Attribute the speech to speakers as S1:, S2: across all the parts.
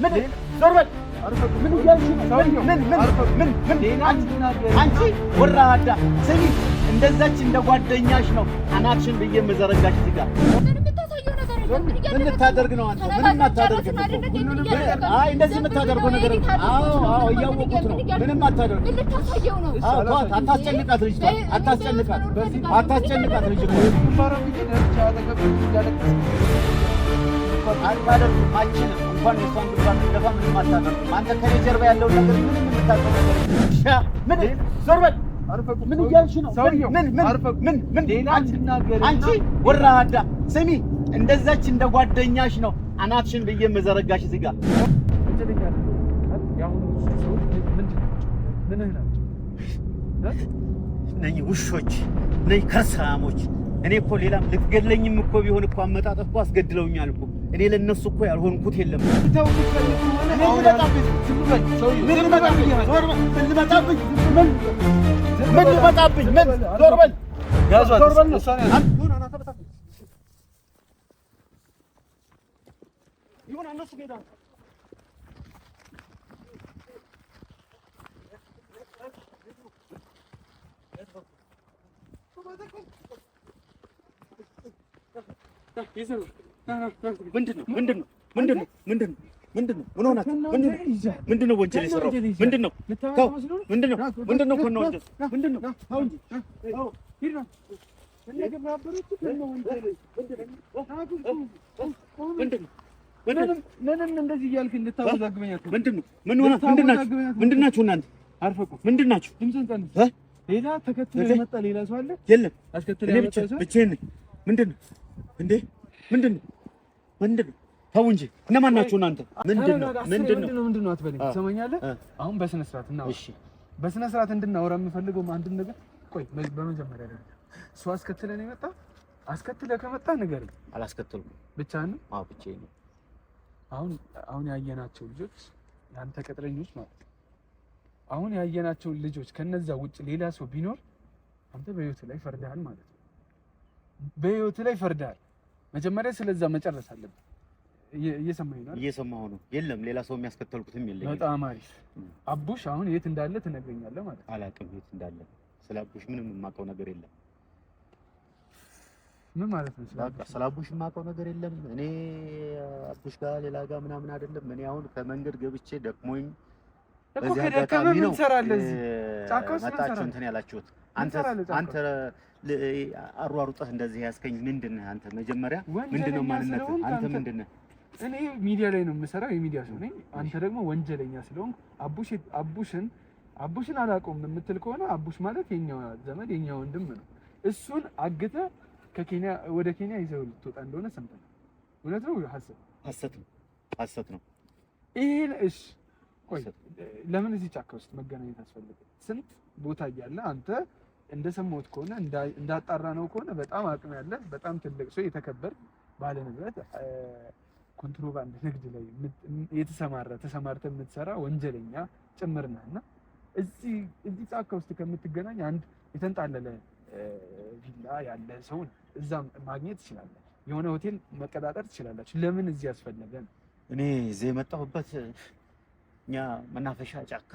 S1: ምን ዞር በል ምን እያልሽ ነው? ምን አንቺ ወራዳ ስሚ፣ እንደዛች እንደ ጓደኛሽ ነው አናትሽን ብዬ የምዘረጋሽ እዚህ ጋር። ምን ልታደርግ ነው አንተ? ምንም አታደርግም እኮ። አይ እንደዚህ የምታደርገው ነገር አዎ እያወቁት ነው። ምንም አታደርግ። ምን ልታሳየው ነው? ተዋት፣ አታስጨንቃት ልጅ፣ አታስጨንቃት ልጅ። አታደርግም፣ አትችልም። እንኳን የሷን ግንባር ልትደፋ ምንም አታደርግም። አንተ ከኔ ጀርባ ያለውን ነገር ምንም የምታውቀው ነገር ምን ዞር በል ምን እያልሽ ነው? ምን አንቺ ወራዳ ስሚ፣ እንደዛች እንደ ጓደኛሽ ነው አናትሽን ብዬ የምዘረጋሽ እዚህ ጋር። ነኝ ውሾች ነኝ ከርሳሞች። እኔ እኮ ሌላም ልትገለኝም እኮ ቢሆን እኮ አመጣጥ እኮ አስገድለውኛል እኮ። እኔ ለነሱ እኮ ያልሆንኩት የለም። ምን ልመጣብኝ? ምን ዞር በል ይሁን እነሱ ሄዳ ምንድነው? ምን ሆናት? ምንድነው ወንጀል የሰራው? ምንድነው? ምንድነው? ኮን ነው ወንጀል ምንድነው? አሁን
S2: ለምን እንደዚህ እያልክ እንድታወዛግበኝ?
S1: ምንድናችሁ እናንተ?
S2: አርፈቁ
S1: ምንድናችሁ?
S2: ድምፅህን ቀንስ። ሌላ ተከትሎ የመጣ ሌላ ሰው አለ?
S1: የለም።
S2: አስከትሎ
S1: እኔ
S2: የመጣ ሰው
S1: ብቻዬን ነኝ። ምንድነው እንዴ? ምንድነው? ተው እንጂ እነማን ናችሁ እናንተ?
S2: ምንድነው አትበለኝ። ትሰማኛለህ? አሁን በስነ ስርዓት እናውራ። እሺ፣ በስነ ስርዓት እንድናወራ የምፈልገው አንድን ነገር ቆይ፣ በመጀመሪያ ደረጃ እሱ አስከትለህ ነው የመጣ? አስከትለህ ከመጣ ንገረኝ።
S1: አላስከተልኩም።
S2: ብቻህን ነው?
S1: አዎ ብቻዬን ነው።
S2: አሁን ያየናቸው ልጆች ያንተ ቅጥረኞች ማለት ነው። አሁን ያየናቸው ልጆች ከነዛ ውጭ ሌላ ሰው ቢኖር አንተ በህይወት ላይ ፈርደሃል ማለት ነው። በህይወት ላይ ፈርደሃል። መጀመሪያ ስለዛ መጨረስ አለብን። እየሰማኸኝ ነው?
S1: እየሰማሁ ነው። የለም ሌላ ሰው የሚያስከተልኩትም የለም።
S2: በጣም አሪፍ። አቡሽ አሁን የት እንዳለ ትነግረኛለህ ማለት ነው?
S1: አላውቅም የት እንዳለ። ስለ አቡሽ ምንም የማውቀው ነገር የለም።
S2: ምን ማለት ነው?
S1: ስለ አቡሽ የማውቀው ነገር የለም። እኔ አቡሽ ጋር ሌላ ጋር ምናምን አይደለም። እኔ አሁን ከመንገድ ገብቼ ደክሞኝ
S2: እኮ ከደከመ ምን ትሰራለህ እዚህ ጫካ ውስጥ? ምን ትሰራለህ?
S1: እንትን ያላችሁት አንተ አሯሩጠህ እንደዚህ ያስከኝ ምንድነህ አንተ? መጀመሪያ ምንድነው ማንነትህ? አንተ ምንድነህ?
S2: እኔ ሚዲያ ላይ ነው የምሰራው፣ የሚዲያ ሰው ነኝ። አንተ ደግሞ ወንጀለኛ ስለሆንክ አቡሽን አላውቀውም የምትል ከሆነ አቡሽ ማለት የኛ ዘመድ የኛ ወንድም ነው። እሱን አግተህ ከኬንያ ወደ ኬንያ ይዘው ልትወጣ እንደሆነ ሰምተናል። እውነት ነው? ሐሰት ነው። ይሄን እሺ፣ ቆይ ለምን እዚህ ጫካ ውስጥ መገናኘት አስፈልገ? ስንት ቦታ እያለ አንተ እንደሰማሁት ከሆነ እንዳጣራ ነው ከሆነ በጣም አቅም ያለ በጣም ትልቅ ሰው የተከበር ባለ ንብረት ኮንትሮባንድ ንግድ ላይ ተሰማርተህ የምትሰራ ወንጀለኛ ጭምር ነህና እዚህ ጫካ ውስጥ ከምትገናኝ አንድ የተንጣለለ ቪላ ያለ ሰው እዛም ማግኘት ትችላለህ። የሆነ ሆቴል መቀጣጠር ትችላላችሁ። ለምን እዚህ ያስፈለገ ነው?
S1: እኔ እዚህ የመጣሁበት እኛ መናፈሻ ጫካ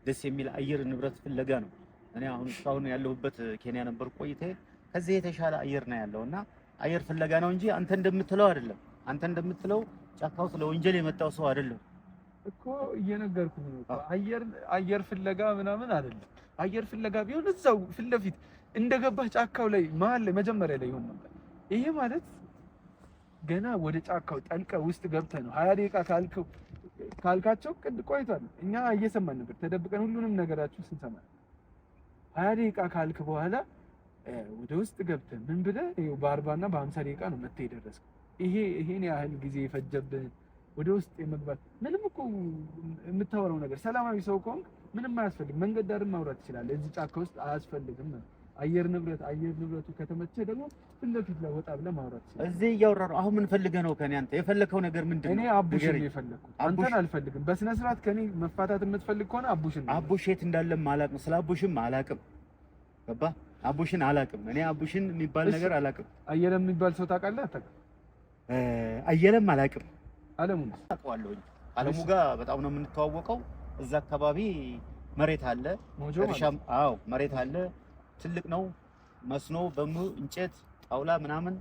S1: ደስ የሚል አየር ንብረት ፍለጋ ነው። እኔ አሁን እስካሁን ያለሁበት ኬንያ ነበር ቆይታዬ። ከዚህ የተሻለ አየር ነው ያለውና አየር ፍለጋ ነው እንጂ አንተ እንደምትለው አይደለም። አንተ እንደምትለው ጫካው ስለ ወንጀል የመጣው ሰው አይደለም
S2: እኮ እየነገርኩህ ነው። አየር ፍለጋ ምናምን አይደለም። አየር ፍለጋ ቢሆን እዛው ፊት ለፊት እንደገባህ ጫካው ላይ መሀል ላይ መጀመሪያ ላይ ይሆን ነበር። ይሄ ማለት ገና ወደ ጫካው ጠልቀህ ውስጥ ገብተህ ነው 20 ደቂቃ ካልካቸው ቆይቷል። እኛ እየሰማን ነበር ተደብቀን ሁሉንም ነገራችሁ ስንሰማ 20 ደቂቃ ካልክ በኋላ ወደ ውስጥ ገብተህ ምን ብለህ ይኸው በ40 እና በ50 ደቂቃ ነው መተህ የደረስከው። ይሄን ያህል ጊዜ የፈጀብህ ወደ ውስጥ የመግባት ምንም እኮ የምታወራው ነገር ሰላማዊ ሰው ከሆንክ ምንም አያስፈልግም። መንገድ ዳርም ማውራት ትችላለህ። እዚህ ጫካ ውስጥ አያስፈልግም። አየር ንብረቱ ከተመቸህ ደግሞ ፊት ለፊት ላይ ወጣ ብለህ ማውራት ትችላለህ።
S1: እዚህ እያወራሁ አሁን ምን ፈልገህ ነው ከኔ? አንተ የፈለከው ነገር ምንድን ነው?
S2: እኔ አቡሽን ነው የፈለኩት፣ አንተን አልፈልግም። በስነ ስርዓት ከኔ መፋታት የምትፈልግ ከሆነ አቡሽን ነው።
S1: አቡሽ የት እንዳለም አላውቅም። ስለ አቡሽም አላውቅም። ገባህ? አቡሽን አላውቅም። እኔ አቡሽን የሚባል ነገር አላውቅም።
S2: አየለም የሚባል ሰው ታውቃለህ? አታውቅም?
S1: አየለም አላውቅም።
S2: አለሙን
S1: አውቀዋለሁኝ። አለሙ ጋር በጣም ነው የምንተዋወቀው። እዛ አካባቢ መሬት አለ እርሻም፣ አዎ መሬት አለ፣ ትልቅ ነው። መስኖ እንጨት ጣውላ ምናምን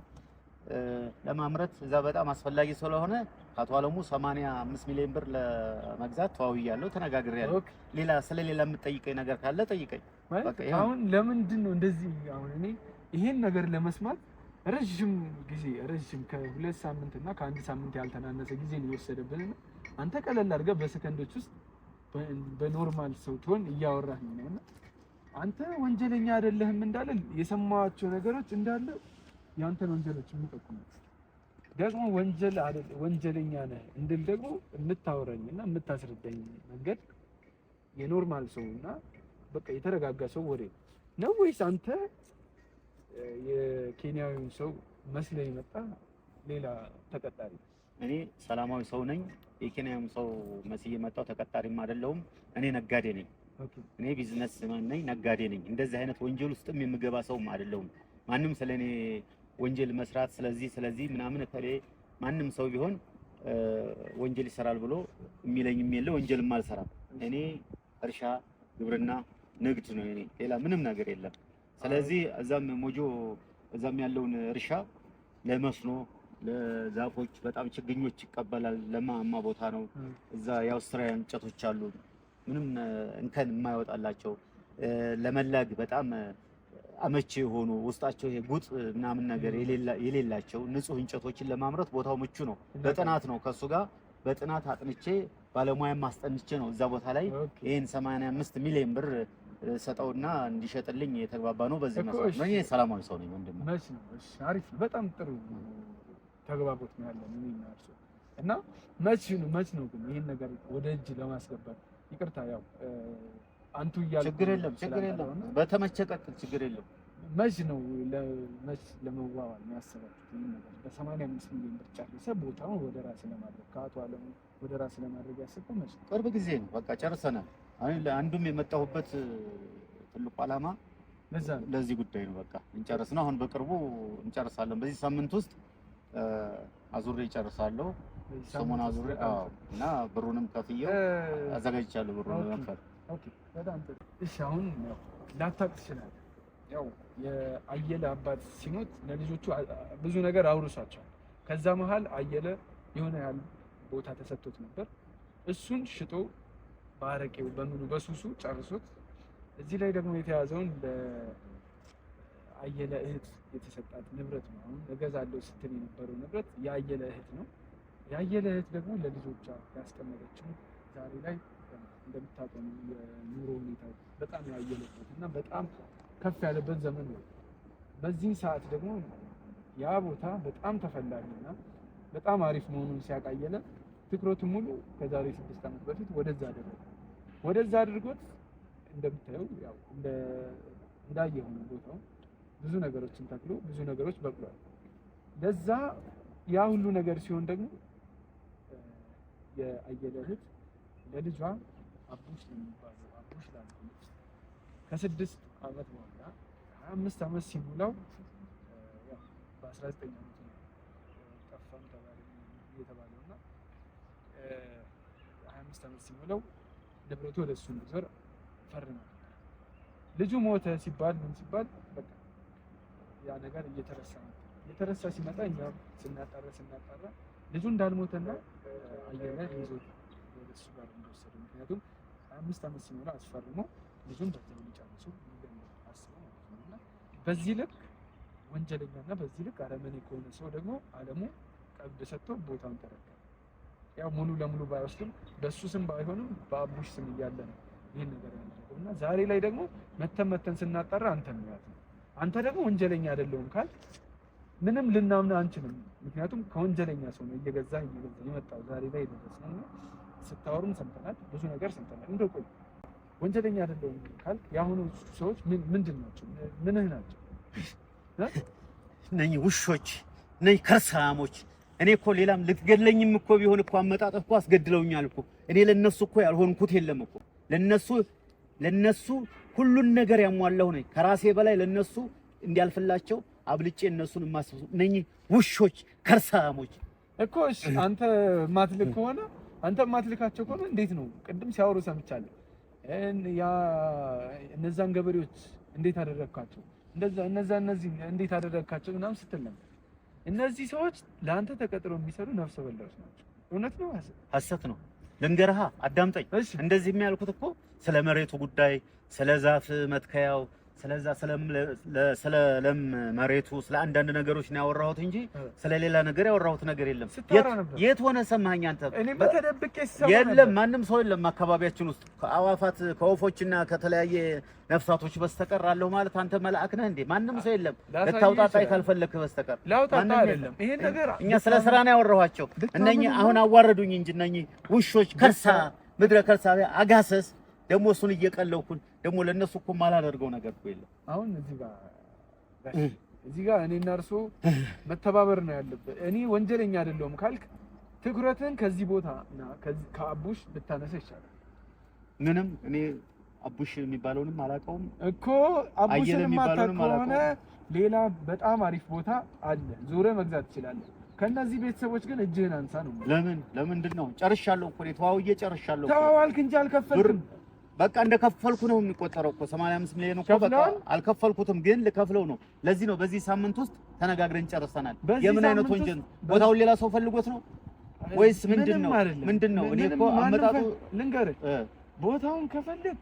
S1: ለማምረት እዛ በጣም አስፈላጊ ስለሆነ አቶ አለሙ 85 ሚሊዮን ብር ለመግዛት ተዋውያለሁ፣ ተነጋግሬያለሁ። ሌላ ስለሌላ የምትጠይቀኝ ነገር ካለ ጠይቀኝ።
S2: በቃ አሁን ለምንድን ነው እንደዚህ አሁን እኔ ይሄን ነገር ለመስማት ረጅም ጊዜ ከ2 ሳምንት እና ከ1 ሳምንት ያልተናነሰ ጊዜ ነው የወሰደብን። አንተ ቀለል አድርገህ በሰከንዶች ውስጥ በኖርማል ሰው ትሆን እያወራህ ነውና አንተ ወንጀለኛ አይደለህም እንዳለ የሰማዋቸው ነገሮች እንዳለ ያንተን ወንጀሎች የሚጠቁሙ ደግሞ ወንጀለኛ ነህ እንድል ደግሞ የምታወራኝና የምታስረዳኝ መንገድ የኖርማል ሰውና በቃ የተረጋጋ ሰው ወሬ ነው ወይስ አንተ የኬንያዊውን ሰው መስለህ የመጣ ሌላ ተቀጣሪ?
S1: እኔ ሰላማዊ ሰው ነኝ። የኬንያዊውን ሰው መስዬ የመጣው ተቀጣሪም አይደለሁም። እኔ ነጋዴ ነኝ። እኔ ቢዝነስ ነኝ፣ ነጋዴ ነኝ። እንደዚህ አይነት ወንጀል ውስጥም የምገባ ሰውም አይደለሁም። ማንም ስለኔ ወንጀል መስራት ስለዚህ ምናምን ማንም ሰው ቢሆን ወንጀል ይሰራል ብሎ የሚለኝም የለ፣ ወንጀልም አልሰራም። እኔ እርሻ፣ ግብርና፣ ንግድ ነው እኔ፣ ሌላ ምንም ነገር የለም። ስለዚህ እዛም ያለውን እርሻ ለመስኖ ለዛፎች በጣም ችግኞች ይቀበላል። ለማማ ቦታ ነው። እዛ የአውስትራሊያ እንጨቶች አሉ ምንም እንከን የማይወጣላቸው ለመላግ በጣም አመቺ የሆኑ ውስጣቸው ይሄ ጉጥ ምናምን ነገር የሌላቸው ንጹህ እንጨቶችን ለማምረት ቦታው ምቹ ነው። በጥናት ነው ከሱ ጋር በጥናት አጥንቼ ባለሙያም አስጠንቼ ነው እዛ ቦታ ላይ ይሄን 85 ሚሊዮን ብር ሰጠውና እንዲሸጥልኝ የተግባባ ነው። በዚህ መሰረት ነው። እኔ ሰላማዊ ሰው ነኝ ወንድም።
S2: መች ነው? እሺ አሪፍ፣ በጣም ጥሩ ተግባቦት ነው ያለን እኔና እርሱ እና መች ነው ግን ይሄን ነገር ወደ እጅ ለማስገባት ይቅርታ፣ ያው አንቱ እያልኩ
S1: ችግር የለም በተመቸ ቀጥል፣ ችግር የለም።
S2: መች ነው ለመዋዋል የሚያስባችሁት? ይሄን ነገር በ85 ሚሊዮን ብር ጨርሰህ ቦታውን ወደ ራስ ለማድረግ ከአቶ አለሙ ወደ ራስ ለማድረግ ያሰብከው መች ነው?
S1: ቅርብ ጊዜ ነው። በቃ ጨርሰናል። አንዱም የመጣሁበት ትልቁ ዓላማ ለዚህ ጉዳይ ነው። በቃ እንጨርስ ነው። አሁን በቅርቡ እንጨርሳለን። በዚህ ሳምንት ውስጥ አዙሬ እጨርሳለሁ። ሰሞኑን አዙሬ እና ብሩንም ከፍዬው አዘጋጅቻለሁ ብሩን ለመክፈል።
S2: ኦኬ፣ በጣም ጥሩ። እሺ፣ አሁን ላታውቅ ትችላለህ። ያው የአየለ አባት ሲሞት ለልጆቹ ብዙ ነገር አውርሷቸዋል። ከዛ መሀል አየለ የሆነ ያህል ቦታ ተሰጥቶት ነበር። እሱን ሽጦ ባረቄው በሙሉ በሱሱ ጨርሶት እዚህ ላይ ደግሞ የተያዘውን ለአየለ እህት የተሰጣት ንብረት ነው። አሁን እገዛለሁ ስትል የነበረው ንብረት የአየለ እህት ነው። የአየለ እህት ደግሞ ለልጆቿ ያስቀመጠችው ዛሬ ላይ እንደምታውቀው የኑሮ ሁኔታ በጣም ያየለበት እና በጣም ከፍ ያለበት ዘመን ነው። በዚህ ሰዓት ደግሞ ያ ቦታ በጣም ተፈላጊና በጣም አሪፍ መሆኑን ሲያቃየለ ትኩረቱን ሙሉ ከዛሬ 6 ዓመት በፊት ወደዛ አድርጎት እንደምታየው ያው እንዳየው ነው ቦታው ብዙ ነገሮችን ተክሎ ብዙ ነገሮች በቅሏል። ለዛ ያ ሁሉ ነገር ሲሆን ደግሞ የአየለ እህት ለልጇ አቡሽ ለሚባለው አቡሽ ላልኩት ከ6 ዓመት በኋላ 25 ዓመት ሲሞላው ያው በ19 ዓመት ነው ጠፋም ተባለ የተባለውና 25 ዓመት ሲሞላው ንብረቱ ወደ እሱ እንዲዞር ፈርሟል። ልጁ ሞተ ሲባል በቃ ያ ነገር እየተረሳ ሲመጣ እኛም ስናጣራ ልጁ እንዳልሞተና አየለ ይዞት ወደ እሱ ጋር እንደወሰደው ምክንያቱም 25 ዓመት ሲሞላ አስፈርሞ ልጁን በዛው ሊጨርሱ አስበው ማለት ነው። እና በዚህ ልክ ወንጀለኛና በዚህ ልክ አረመኔ ከሆነ ሰው ደግሞ አለሙ ቀብድ ሰጥቶ ቦታውን ተረከበ። ያው ሙሉ ለሙሉ ባይወስድም በሱ ስም ባይሆንም በአቡሽ ስም እያለ ነው ይሄን ነገር ያደረገው። እና ዛሬ ላይ ደግሞ መተን ስናጣራ አንተን ነው ያለው። አንተ ደግሞ ወንጀለኛ አይደለሁም ካል ምንም ልናምን አንችልም። ምክንያቱም ከወንጀለኛ ሰው ነው እየገዛ የመጣው ዛሬ ላይ ደረስነው እና ስታወሩም ሰምተናል፣ ብዙ ነገር ሰምተናል። እንደው ቆይ ወንጀለኛ አይደለሁም ካል ያሁኑ ሰዎች ምንድን ናቸው? ምንህ ናቸው?
S1: እነኚህ ውሾች፣ እነኚህ ከርሳሞች። እኔ እኮ ሌላም ልትገለኝም እኮ ቢሆን እኮ አመጣጥህ እኮ አስገድለውኛል እኮ። እኔ ለነሱ እኮ ያልሆንኩት የለም እኮ። ለነሱ ሁሉን ነገር ያሟላሁ ነኝ። ከራሴ በላይ ለነሱ እንዲያልፍላቸው አብልጬ እነሱን ማስፈሱ። እነኚህ ውሾች፣ ከርሳሞች
S2: እኮ እሺ አንተ ማትልክ ከሆነ አንተ ማትልካቸው ከሆነ እንዴት ነው? ቅድም ሲያወሩ ሰምቻለሁ። ያ እነዛን ገበሬዎች እንዴት አደረግካቸው? እነዚህ እንዴት አደረግካቸው ምናምን ስትል ነበር። እነዚህ ሰዎች ለአንተ ተቀጥረው የሚሰሩ ነፍሰ በላዎች ናቸው። እውነት ነው
S1: ሐሰት ነው? ልንገርሃ፣ አዳምጠኝ። እንደዚህ የሚያልኩት እኮ ስለ መሬቱ ጉዳይ፣ ስለ ዛፍ መትከያው፣ ስለ ለም መሬቱ፣ ስለ አንዳንድ ነገሮች ነው ያወራሁት እንጂ ስለ ሌላ ነገር ያወራሁት ነገር የለም። የት ሆነ ሰማኸኝ አንተ?
S2: እኔ በተደብቄ ሰማሁ።
S1: የለም ማንም ሰው የለም አካባቢያችን ውስጥ ከአዋፋት ከወፎችና ከተለያየ ነፍሳቶች በስተቀር አለው ማለት አንተ መልአክ ነህ እንዴ? ማንም ሰው የለም ልታውጣጣይ ካልፈለክ በስተቀር
S2: ላውጣጣ አይደለም። ይሄን ነገር
S1: እኛ ስለ ስራ ነው ያወራኋቸው። እነኚህ አሁን አዋረዱኝ እንጂ እነኚህ ውሾች ከርሳ ምድረ ከርሳ አጋሰስ ደግሞ እሱን እየቀለውኩን ደግሞ ለነሱ እኮ ማላደርገው ነገር እኮ የለም።
S2: አሁን እዚህ ጋር እኔና እርሶ መተባበር ነው ያለበት። እኔ ወንጀለኛ አይደለሁም ካልክ ትኩረትን ከዚህ ቦታ እና ከአቡሽ ብታነሳ ይሻላል።
S1: ምንም እኔ አቡሽ የሚባለውንም አላውቀውም
S2: እኮ። አቡሽን ማታውቅ ከሆነ ሌላ በጣም አሪፍ ቦታ አለ፣ ዞረ መግዛት ትችላለህ። ከነዚህ ቤተሰቦች ግን እጅህን አንሳ ነው።
S1: ለምንድን ነው? ጨርሻለሁ እኮ ተዋውዬ ጨርሻለሁ።
S2: ተዋዋልክ እንጂ አልከፈልክም።
S1: በቃ እንደከፈልኩ ነው የሚቆጠረው እኮ 85 ሚሊዮን እኮ በቃ አልከፈልኩትም፣ ግን ልከፍለው ነው። ለዚህ ነው በዚህ ሳምንት ውስጥ ተነጋግረን ጨርሰናል። የምን አይነት ወንጀል? ቦታውን ሌላ ሰው ፈልጎት ነው ወይስ ምንድነው? እኔ እኮ አመጣጡ
S2: ልንገርህ፣ ቦታውን ከፈለክ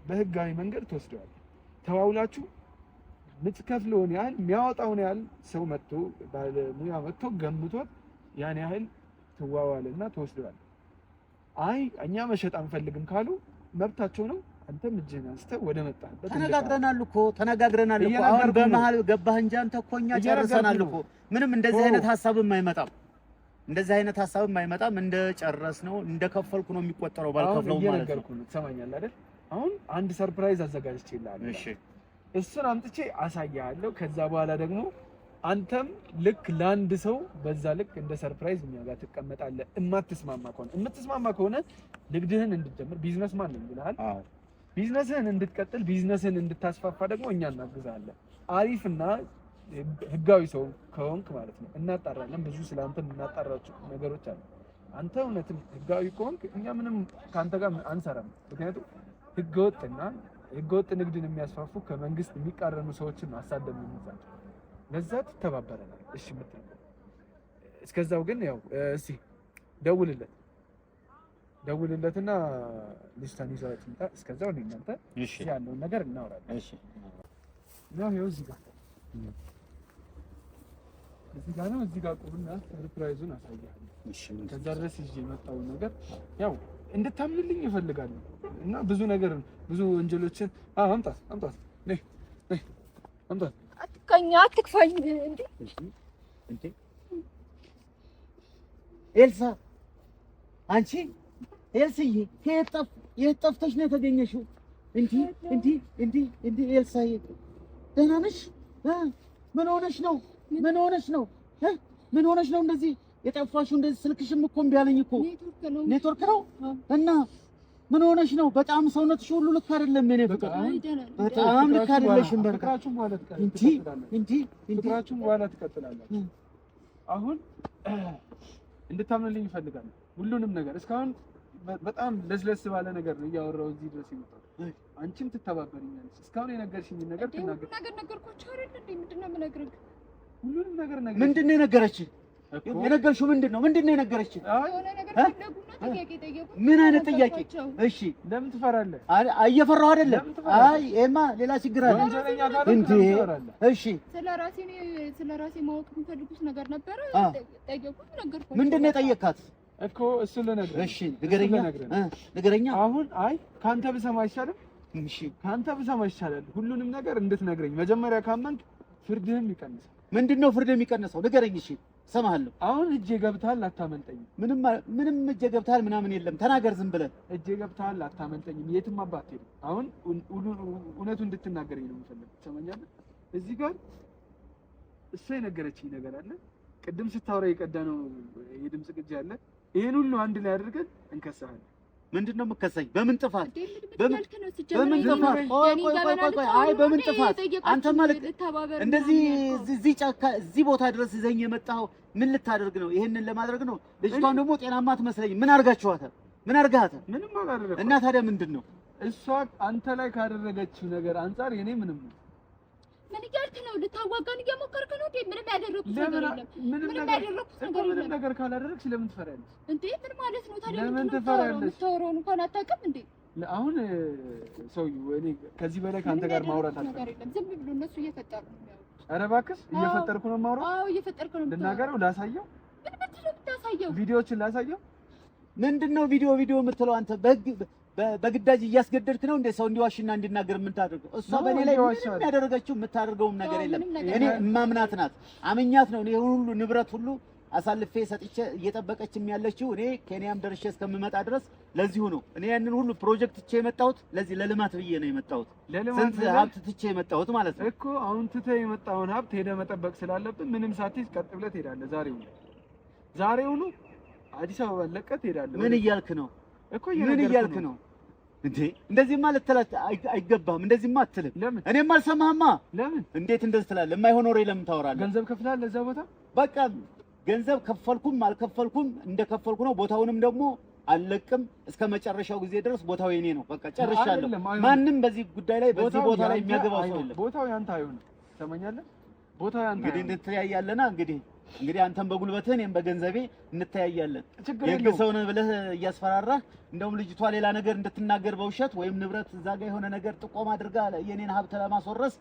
S2: በህጋዊ መንገድ ትወስደዋል። ተዋውላችሁ ምትከፍለውን ያህል የሚያወጣውን ያህል ሰው መጥቶ ባለሙያ መጥቶ ገምቶት ያን ያህል ትዋዋልና ትወስደዋል። አይ እኛ መሸጥ አንፈልግም ካሉ መብታቸው ነው። አንተም እጅህን አንስተህ ወደ መጣህበት
S1: ተነጋግረናል እኮ አሁን በመሀል ገባህ እንጂ አንተ እኮ እኛ ጨርሰናል እኮ። ምንም እንደዚህ አይነት ሐሳብም አይመጣም። እንደጨረስነው እንደከፈልኩ ነው የሚቆጠረው። ባልከፍለው ማለት ነው።
S2: ትሰማኛለህ አይደል? አሁን አንድ ሰርፕራይዝ አዘጋጅቼልሃለሁ። እሺ እሱን አምጥቼ አሳያለሁ። ከዛ በኋላ ደግሞ አንተም ልክ ለአንድ ሰው በዛ ልክ እንደ ሰርፕራይዝ እኛ ጋር ትቀመጣለህ። የምትስማማ ከሆነ ንግድህን እንድትጀምር ቢዝነስማን ነኝ ብለሃል። ቢዝነስህን እንድትቀጥል ቢዝነስህን እንድታስፋፋ ደግሞ እኛ እናግዛለን። አሪፍና ህጋዊ ሰው ከሆንክ ማለት ነው እናጣራለን። ብዙ ስለአንተ እናጣራቸው ነገሮች አሉ። አንተ እውነትም ህጋዊ ከሆንክ እኛ ምንም ከአንተ ጋር አንሰራም። ምክንያቱም ህገወጥ ንግድን የሚያስፋፉ ከመንግስት የሚቃረኑ ሰዎችን አሳደም እንይዛለን። ለዛ ትተባበረናል። እሺ የምትል እስከዛው ግን ያው እስቲ ደውልለትና ልጅቷን ይዘዋት ይምጣ። እስከዛው እኔ እናንተ ያለውን ነገር እናወራለን። እሺ ነው ይኸው እዚህ ጋር ነው። እዚህ ጋር ቁምና ሰርፕራይዙን አሳያለሁ። እሺ ከዛ ድረስ ይዤ የመጣውን ነገር ያው እንድታምንልኝ እፈልጋለሁ እና ብዙ ወንጀሎችን አምጣት ነይ አምጣት።
S3: አትክፋኝ
S1: እንዴ ኤልሳ፣ አንቺ ኤልስዬ የት ጠፍተሽ ነው የተገኘሽው? እንዴ ኤልሳዬ ደህና ነሽ? ምን ሆነሽ ነው? እንደዚህ የጠፋሽው? እንደዚህ ስልክሽም እኮ እምቢ አለኝ እኮ። ኔትወርክ ነው እና ምን ሆነሽ ነው? በጣም ሰውነትሽ ሁሉ ልክ አይደለም። እኔ በጣም ልክ አይደለሽም።
S2: ፍቅራችሁን በኋላ ትቀጥላላችሁ። አሁን እንድታምንልኝ እፈልጋለሁ። ሁሉንም ነገር እስካሁን በጣም ለስለስ ባለ ነገር ነው እያወራሁ እዚህ ድረስ የመጣሁት። አንቺም ትተባበሪኛለሽ። እስካሁን የነገርሽኝን ነገር
S3: ነገርኳቸው አይደል እንዴ? ምንድነው የምነግርህ?
S2: ሁሉንም ነገር
S1: ምንድን ነው የነገረችኝ? የነገርሽው ምንድን ነው የነገረችኝ? ምን አይነት ጥያቄ? እሺ
S2: ለምን ትፈራለህ?
S1: እየፈራሁ አይደለም። አይ ኤማ ሌላ ችግር አለ እንዴ? እሺ
S3: ስለራሴ ማወቅ የምፈልጉት ነገር ነበረ። ጠየቁኝ፣ ነገርኳቸው።
S1: ምንድን ነው የጠየካት
S2: እኮ? እሱ ልነግርህ።
S1: እሺ ንገረኛ።
S2: አሁን አይ ካንተ ብሰማ አይሻልም? እሺ ካንተ ብሰማ ይሻላል። ሁሉንም ነገር እንድትነግረኝ መጀመሪያ ካመንክ ፍርድህም ይቀንሳል።
S1: ምንድነው ፍርድ የሚቀንሰው? ንገረኝ። እሺ እሰማለሁ።
S2: አሁን እጄ ገብተሃል፣ አታመልጠኝም።
S1: ምንም እጄ ገብተሃል ምናምን የለም። ተናገር ዝም ብለህ።
S2: እጄ ገብተሃል፣ አታመልጠኝም። የትም አባት ሄድ። አሁን እውነቱን እንድትናገረኝ ነው የምፈልገው። ትሰማኛለህ? እዚህ ጋር እሷ የነገረችኝ ነገር አለ። ቅድም ስታወራ የቀዳነው የድምጽ ቅጂ አለ። ይሄን ሁሉ አንድ ላይ አድርገን እንከሳለን።
S1: ምንድነው የምከሰኝ? በምን ጥፋት?
S3: በምን
S1: ጥፋት? ቆይ አይ በምን ጥፋት? አንተ ማለት እንደዚህ እዚህ ጫካ እዚህ ቦታ ድረስ ይዘኝ የመጣኸው ምን ልታደርግ ነው? ይሄንን ለማድረግ ነው? ልጅቷን ደግሞ ጤናማ አትመስለኝም። ምን አድርጋችኋታል? ምን አድርጋታል?
S2: ምንም አላደረኩም።
S1: እና ታዲያ ምንድነው?
S2: እሷ አንተ ላይ ካደረገችው ነገር አንፃር የኔ ምንም
S3: ምን እያልክ ነው? ልታዋጋን እየሞከርክ ነው እንዴ? ምንም ያደረኩት ነገር የለም። ምንም ያደረኩት ነገር የለም።
S2: ምንም ነገር ካላደረግሽ ለምን ትፈሪያለሽ
S3: እንዴ? ምን ማለት ነው ታዲያ?
S2: ለምን ትፈሪያለሽ?
S3: የምታወራውን እንኳን አታውቅም እንዴ?
S2: አሁን ሰውዬው እኔ ከዚህ በላይ ካንተ ጋር ማውራት አልፈልግም።
S3: ዝም ብሎ እነሱ እየፈጠሩ ነው የሚያወሩት።
S2: ኧረ እባክሽ እየፈጠርኩ ነው የማወራው።
S3: አዎ እየፈጠርኩ ነው።
S2: ልናገረው? ላሳየው?
S3: ምን ብትለው ብታሳየው?
S2: ቪዲዮዎችን ላሳየው?
S1: ምንድነው ቪዲዮ የምትለው አንተ? በግዳጅ እያስገደድክ ነው እንደ ሰው እንዲዋሽና እንዲናገር የምታደርገው? እሷ በእኔ ላይ ምንም ያደረገችው የምታደርገውም ነገር የለም። እኔ እማምናት ናት፣ አመኛት ነው። እኔ ሁሉ ንብረት ሁሉ አሳልፌ ሰጥቼ እየጠበቀችም ያለችው እኔ ኬንያም ደርሼ እስከምመጣ ድረስ ለዚሁ ነው። እኔ ያንን ሁሉ ፕሮጀክት ትቼ የመጣሁት ለዚህ ለልማት ብዬ ነው የመጣሁት። ስንት ሀብት ትቼ የመጣሁት ማለት ነው
S2: እኮ። አሁን ትተህ የመጣውን ሀብት ሄደህ መጠበቅ ስላለብን ምንም ሳትይዝ ቀጥ ብለህ ትሄዳለህ። ዛሬውኑ አዲስ አበባ ለቀህ ትሄዳለህ።
S1: ምን እያልክ ነው
S2: እኮ?
S1: ምን እያልክ ነው እንዴ? እንደዚህማ ልትላት አይገባም። እንደዚህማ አትልም።
S2: ለምን?
S1: እኔም አልሰማህማ።
S2: ለምን?
S1: እንዴት እንደዚህ ትላለህ? የማይሆን ወሬ ለምን ታወራለህ?
S2: ገንዘብ ከፍለሃል ለዛ ቦታ?
S1: በቃ ገንዘብ ከፈልኩም አልከፈልኩም እንደከፈልኩ ነው። ቦታውንም ደግሞ አልለቅም እስከ መጨረሻው ጊዜ ድረስ ቦታው የኔ ነው። በቃ ጨርሻለሁ። ማንም በዚህ ጉዳይ ላይ በዚህ ቦታ ላይ የሚያገባው ሰው የለም።
S2: ቦታው ያንተ አይሆንም። ትሰማኛለህ? ቦታው ያንተ
S1: እንግዲህ እንተያያለና እንግዲህ አንተም በጉልበትህ እኔም በገንዘቤ እንተያያለን። የህግ ሰው ነህ ብለህ እያስፈራራህ እንደውም ልጅቷ ሌላ ነገር እንድትናገር በውሸት ወይም ንብረት እዛ ጋር የሆነ ነገር ጥቆማ አድርጋ የኔን ሀብት ለማስወረስ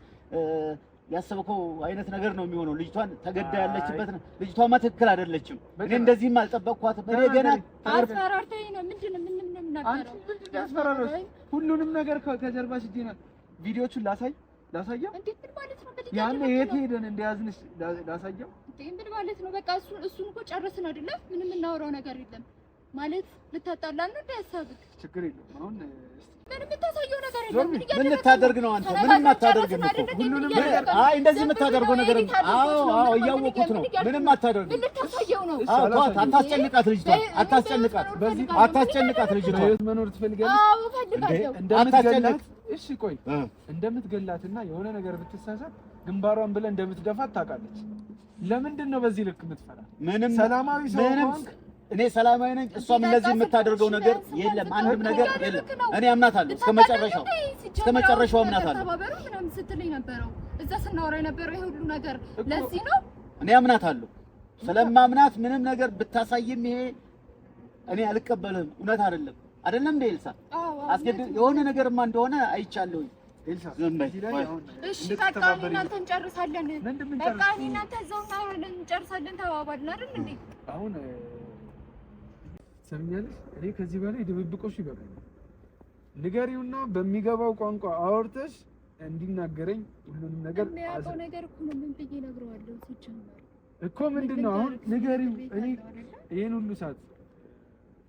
S1: ያሰብከው አይነት ነገር ነው የሚሆነው። ልጅቷን ተገዳ ያለችበት ነው። ልጅቷማ ትክክል አይደለችም። እኔ እንደዚህም አልጠበቅኳትም። እኔ ገና
S3: አስፈራርተኝ ነው። ምንድን ነው የምናገረው?
S2: ያስፈራራሽ ሁሉንም ነገር ከጀርባሽ እጄ ነው። ቪዲዮቹን ላሳየው
S3: እንዴት ምን ማለት ነው?
S2: ያን የት ሄደን እንደያዝንሽ ላሳየው
S3: ምን ማለት ነው? በቃ እሱን እኮ ጨረስን አይደለ? ምንም የምናወራው ነገር የለም ማለት ልታጣላን ነው እንዳያሳብክ።
S2: ችግር የለም። አሁን
S3: ምንም የምታሳየው ነገር የለም።
S1: ምን ልታደርግ ነው አንተ? ምንም አታደርግም እኮ ሁሉንም ነገር። አይ እንደዚህ የምታደርገው ነገር አዎ እያወቁት ነው። ምንም አታደርግም።
S3: ምን ልታሳየው ነው?
S1: አዎ አታስጨንቃት ልጅቷን፣ አታስጨንቃት ልጅቷን።
S2: መኖር ትፈልጋለች?
S3: አዎ እፈልጋለሁ።
S2: እንደምትገላት እሺ ቆይ እንደምትገላትና የሆነ ነገር ብትሳሳት ግንባሯን ብለህ እንደምትደፋት ታውቃለች። ለምንድን ነው በዚህ ልክ የምትፈራ?
S1: ምንም
S2: ሰላማዊ ሰው
S1: እኔ ሰላማዊ ነኝ። እሷም እንደዚህ የምታደርገው ነገር የለም፣ አንድም ነገር የለም። እኔ አምናታለሁ እስከ መጨረሻው አምናታለሁ።
S3: ተባበሩ ምናምን ስትለኝ ነበረው እዛ ስናወራ የነበረው ይሄ ሁሉ ነገር ለዚህ ነው።
S1: እኔ አምናታለሁ። ስለማምናት ምንም ነገር ብታሳይም ይሄ እኔ አልቀበልህም። እውነት አይደለም እንደ ኤልሳ የሆነ ነገርማ እንደሆነ አይቻለሁኝ።
S2: ኤልሳ
S3: እሺ በቃ እናንተ እንጨርሳለን። በቃ እናንተ እዛው እንጨርሳለን ተባባልን አይደል እንዴ?
S2: አሁን ሰምኛለሽ። እኔ ከዚህ በላይ ድብብቆሽ ይበቃኛል። ንገሪውና በሚገባው ቋንቋ አወርተሽ እንዲናገረኝ ሁሉንም ነገር
S3: የሚያውቀው ነገር እኮ ነው። ምን ብዬ እነግረዋለሁ? ሲጀመር
S2: እኮ ምንድነው አሁን ንገሪው። እኔ ይሄን ሁሉ ሰዓት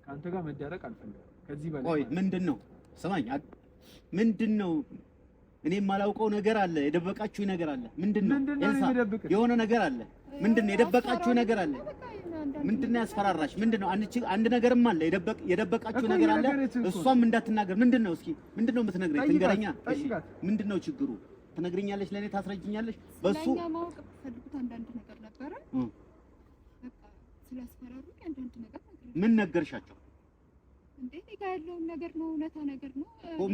S2: ከአንተ ጋር መዳረቅ አልፈልግም። ከዚህ በላይ
S1: ቆይ ምንድነው? ስማኝ፣ ምንድነው? እኔ የማላውቀው ነገር አለ፣ የደበቃችሁ ነገር አለ። ምንድነው? የሆነ ነገር አለ። ምንድነው? የደበቃችሁ ነገር አለ። ምንድነው? ያስፈራራሽ ምንድነው? አንድ ነገርም አለ፣ የደበቃችሁ ነገር አለ። እሷም እንዳትናገር ምንድነው? እስኪ ምንድነው የምትነግረኝ? ትንገረኛ። እሺ ምንድነው ችግሩ? ትነግሪኛለሽ? ለኔ ታስረጅኛለሽ? በሱ
S3: ማወቅ ፈልጉት አንዳንድ ነገር ነበረ። በቃ ስላስፈራሩኝ አንዳንድ ነገር
S1: ምን ነገርሻቸው?
S3: እንዴ ጋር ያለውን ነገር ነው፣ እውነታ ነገር ነው
S1: እኮ።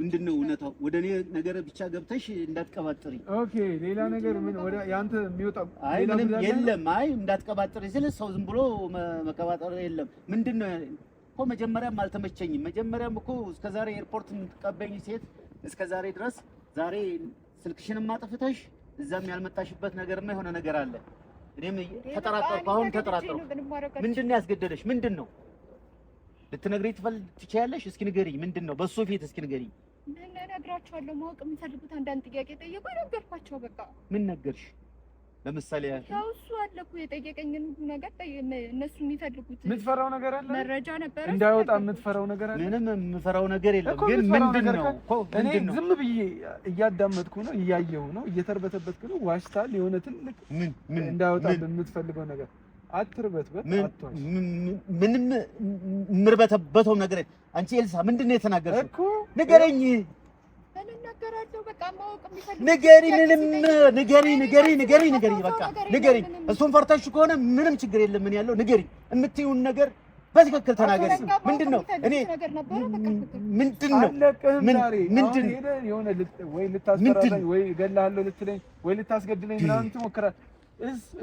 S1: ምንድነው እውነታው? ወደ እኔ ነገር ብቻ ገብተሽ እንዳትቀባጥሪ።
S2: ኦኬ ሌላ ነገር ምን ወደ ያንተ የሚወጣው?
S1: አይ ምንም የለም። አይ እንዳትቀባጥሪ ስለ ሰው ዝም ብሎ መቀባጠር የለም። ምንድነው እኮ መጀመሪያም አልተመቸኝም። መጀመሪያም እኮ እስከዛሬ ኤርፖርት የምትቀበኝ ሴት እስከዛሬ ድረስ ዛሬ ስልክሽንም አጥፍተሽ እዛም ያልመጣሽበት ነገርማ የሆነ ነገር አለ። እኔም ተጠራጠርኩ። አሁን ተጠራጠርኩ። ምንድነው ያስገደደሽ? ምንድነው ልትነግሪኝ ትችያለሽ? እስኪ ንገሪኝ። ምንድነው በሱ ፊት እስኪ ንገሪኝ።
S3: ምን እነግራቸዋለሁ? ማወቅ የሚፈልጉት አንዳንድ ጥያቄ ጠየቁ፣ ነገርኳቸው። በቃ
S1: ምን ነገርሽ? ለምሳሌ
S3: ያው እሱ አለ እኮ የጠየቀኝን ነገር እነሱ የሚፈልጉት
S2: የምትፈራው ነገር አለ፣
S3: መረጃ ነበር
S2: እንዳይወጣ የምትፈራው ነገር አለ።
S1: ምንም የምፈራው ነገር የለም። ግን ምንድነው
S2: እኔ ዝም ብዬ እያዳመጥኩ ነው፣ እያየሁ ነው፣ እየተርበተበትኩ ነው። ዋሽታል የሆነ ትልቅ
S1: ምን
S2: እንዳይወጣ የምትፈልገው ነገር አትርበትበት አትዋሽ።
S1: ምንም ምርበተበተው ነገር አንቺ ኤልሳ ምንድነው የተናገርሽው እኮ ንገረኝ።
S3: እናገራለሁ በቃ ማወቅ የሚፈልግ ንገሪ በቃ ንገሪ። እሱን ፈርተሽ ከሆነ ምንም ችግር የለም። ምን ያለው ንገሪ፣ የምትይውን ነገር በትክክል ተናገሪ። ምንድነው እኔ ምንድነው
S2: የሆነ ወይ ልታስፈራራኝ ወይ እገልሃለሁ ልትለኝ ወይ ልታስገድለኝ ምናምን ትሞክራለህ።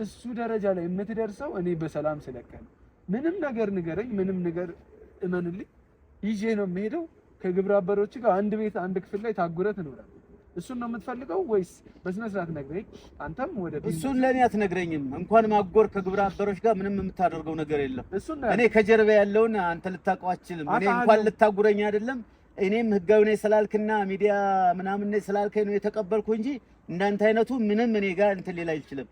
S2: እሱ ደረጃ ላይ የምትደርሰው እኔ በሰላም ስለቀን ምንም ነገር ንገረኝ፣ ምንም ነገር እመንልኝ፣ ይዤ ነው የምሄደው። ከግብረ አበሮች ጋር አንድ ቤት አንድ ክፍል ላይ ታጉረህ ትኖራለህ። እሱን ነው የምትፈልገው ወይስ በስነ ስርዓት ነግረኝ? አንተም ወደ
S1: እሱን ለኔ አትነግረኝም። እንኳን ማጎር ከግብረ አበሮች ጋር ምንም የምታደርገው ነገር የለም። እኔ ከጀርባ ያለውን አንተ ልታውቀው አትችልም። እኔ እንኳን ልታጉረኝ አይደለም እኔም ህጋዊ ነኝ ስላልክና ሚዲያ ምናምን ነኝ ስላልከኝ ነው የተቀበልኩ እንጂ እንዳንተ አይነቱ ምንም እኔ ጋር እንትን ሌላ አይችልም።